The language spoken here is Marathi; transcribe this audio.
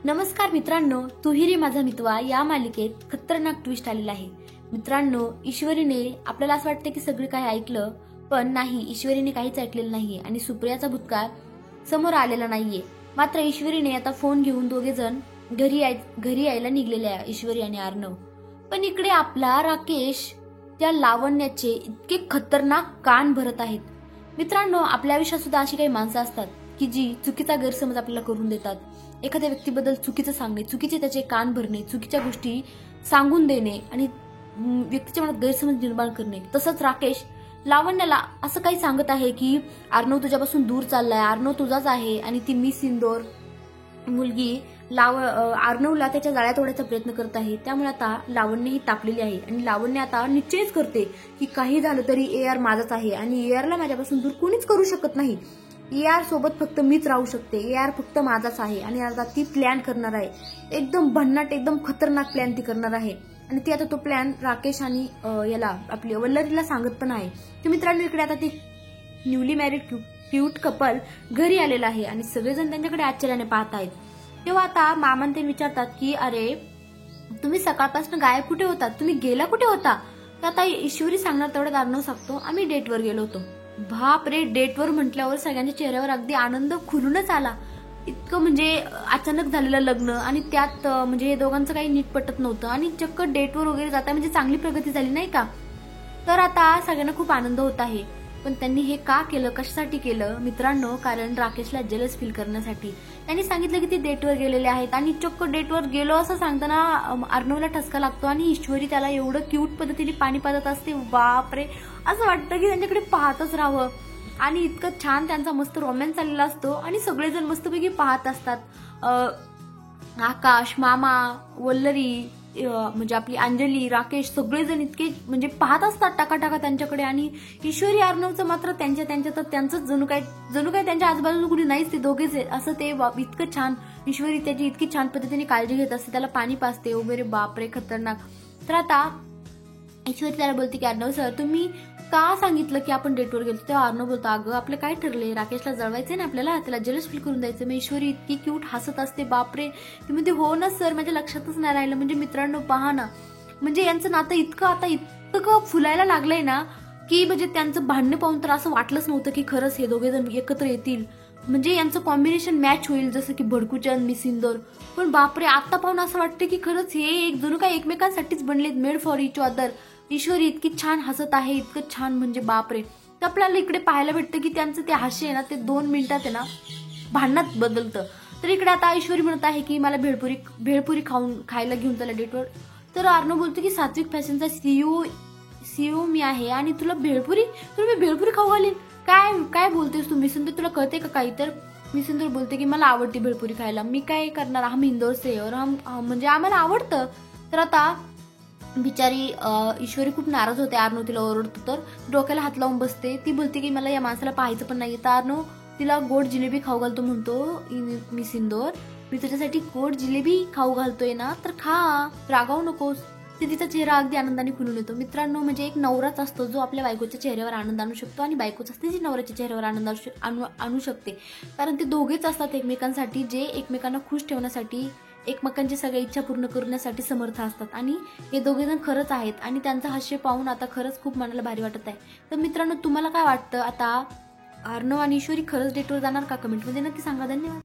नमस्कार मित्रांनो, तूही रे माझा मितवा या मालिकेत खतरनाक ट्विस्ट आलेला आहे। मित्रांनो, ईश्वरीने आपल्याला असं वाटतं की सगळं काही ऐकलं, पण नाही, ईश्वरीने काहीच ऐकलेलं नाहीये आणि सुप्रियाचा भूतकाळ समोर आलेला नाहीये। मात्र ईश्वरीने आता फोन घेऊन दोघे जण घरी यायला निघलेले आहे, ईश्वरी आणि अर्णव। पण इकडे आपला राकेश त्या लावण्याचे इतके खतरनाक कान भरत आहेत। मित्रांनो, आपल्या आयुष्यात सुद्धा अशी काही माणसं असतात की जी चुकीचा गैरसमज आपल्याला करून देतात। एखाद्या व्यक्तीबद्दल चुकीचं सांगणे, चुकीचे त्याचे कान भरणे, चुकीच्या गोष्टी सांगून देणे आणि व्यक्तीच्या मनात गैरसमज निर्माण करणे। तसंच राकेश लावण्याला असं काही सांगत आहे की अर्णव तुझ्यापासून दूर चाललाय, अर्णव तुझाच आहे आणि ती मिस इंदोर मुलगी अर्णवला त्याच्या जाळ्यात ओढायचा प्रयत्न करत आहे। त्यामुळे आता लावण्य ही तापलेली आहे आणि लावण्य आता निश्चयच करते की काही झालं तरी AR माझाच आहे आणि ARला माझ्यापासून दूर कोणीच करू शकत नाही। AR सोबत फक्त मीच राहू शकते, AR फक्त माझाच आहे आणि आता ती प्लॅन करणार आहे। एकदम भन्नाट, एकदम खतरनाक प्लॅन ती करणार आहे आणि ती आता तो प्लॅन राकेश आणि याला आपली वल्लरीला सांगत पण आहे। तर मित्रांनो, इकडे आता ती न्यूली मॅरिड क्यूट कपल घरी आलेला आहे आणि सगळेजण त्यांच्याकडे आश्चर्याने पाहत आहेत। तेव्हा आता मामान ते विचारतात की अरे, तुम्ही सकाळपासून गायब कुठे होता, तुम्ही गेला कुठे होता? तर आता ईश्वरी सांगणार तेवढ्यात अर्णव सांगतो, आम्ही डेटवर गेलो होतो। बाप रे, डेटवर म्हटल्यावर सगळ्यांच्या चेहऱ्यावर अगदी आनंद खुलूनच आला। इतकं म्हणजे अचानक झालेलं लग्न आणि त्यात म्हणजे हे दोघांचं काही नीट पटत नव्हतं आणि चक्क डेटवर वगैरे जाता म्हणजे चांगली प्रगती झाली नाही का। तर आता सगळ्यांना खूप आनंद होत आहे। पण त्यांनी हे का केलं, कशासाठी केलं मित्रांनो? कारण राकेशला जेलस फील करण्यासाठी। त्यांनी सांगितलं की ते डेटवर गेलेले आहेत आणि चक्क डेटवर गेलो असं सांगताना अर्णवला ठसका लागतो आणि ईश्वरी त्याला एवढं क्यूट पद्धतीने पाणी पाजत असते। बापरे, असं वाटतं की त्यांच्याकडे पाहतच राहावं आणि इतकं छान त्यांचा मस्त रोमॅन्स चाललेला असतो आणि सगळेजण मस्तपैकी पाहत असतात। आकाश, मामा, वल्लरी, म्हणजे आपली अंजली, राकेश सगळेजण इतके म्हणजे पाहत असतात टाकाटाका त्यांच्याकडे आणि ईश्वरी अर्णवचं मात्र त्यांचं जणू काय त्यांच्या आजूबाजूला कुणी नाहीच, ते दोघेच आहेत असं ते इतकं छान ईश्वरी त्याची इतकी छान पद्धतीने काळजी घेत असते, त्याला पाणी पाजते वगैरे। बापरे, खतरनाक। तर आता ईश्वरी त्याला बोलते की अर्णव सर, तुम्ही का सांगितलं की आपण डेटवर गेलो? तेव्हा अर्णव बोलतो, अगं आपलं काय ठरलंय, राकेशला जळवायचंय ना आपल्याला, त्याला जेलस फील करून द्यायचं। मग ईश्वरी इतकी क्यूट हसत असते। बापरे, तुम्ही ते हो ना सर, माझ्या लक्षातच नाही राहिलं। म्हणजे मित्रांनो पहा ना, म्हणजे यांचं नातं इतकं फुलायला लागलंय ना की म्हणजे त्यांचं भांडणं पाहून तर असं वाटलंच नव्हतं की खरंच हे दोघे जण एकत्र येतील, म्हणजे यांचं कॉम्बिनेशन मॅच होईल जसं की भडकूचंद, मिस इंदोर। पण बापरे, आता पाहून असं वाटतं की खरंच हे जणू काय एकमेकांसाठीच बनलेत, मेड फॉर इच अदर। ईश्वरी इतकी छान हसत आहे, इतकं छान म्हणजे बापरे। तर आपल्याला इकडे पाहायला भेटतं की त्यांचं ते हास्य आहे ना, ते 2 मिनिटात आहे ना भांडणात बदलतं। तर इकडे आता ईश्वरी म्हणत आहे की मला भेळपुरी खायला घेऊन चला डेटवर। तर अर्णव बोलतो की सात्विक फॅशनचा CEO मी आहे आणि तुला भेळपुरी खाऊ घालीन? काय बोलतेस तू मिसिंदूर, तुला कळते का काही? तर मिसिंदूर बोलते की मला आवडते भेळपुरी खायला, मी काय करणार, हम इंदोर से और हम म्हणजे आम्हाला आवडतं। तर आता बिचारी ईश्वरी खूप नाराज होते, अर्णव तिला ओरडतो तर डोक्याला हात लावून बसते। ती बोलते की मला या माणसाला पाहायचं पण नाहीये। तर अर्णव तिला गोड जिलेबी खाऊ घालतो, म्हणतो मिस इंदोर, मी तुझ्यासाठी गोड जिलेबी खाऊ घालतोय ना, तर खा, रागावू नकोस। ते तिचा चेहरा अगदी आनंदाने खुलून येतो। मित्रांनो, म्हणजे एक नवराच असतो जो आपल्या बायकोच्या चेहऱ्यावर आनंद आणू शकतो आणि बायकोच असते जी नवऱ्याच्या चेहऱ्यावर आनंद आणू शकते। कारण ते दोघेच असतात एकमेकांसाठी, जे एकमेकांना खुश ठेवण्यासाठी, एकमेकांची सगळ्या इच्छा पूर्ण करण्यासाठी समर्थ असतात आणि हे दोघे जण खरंच आहेत आणि त्यांचं हास्य पाहून आता खरंच खूप मनाला भारी वाटत आहे। तर मित्रांनो, तुम्हाला काय वाटतं, आता अर्णव आणि ईश्वरी खरंच डेटवर जाणार का? कमेंटमध्ये नक्की सांगा। धन्यवाद।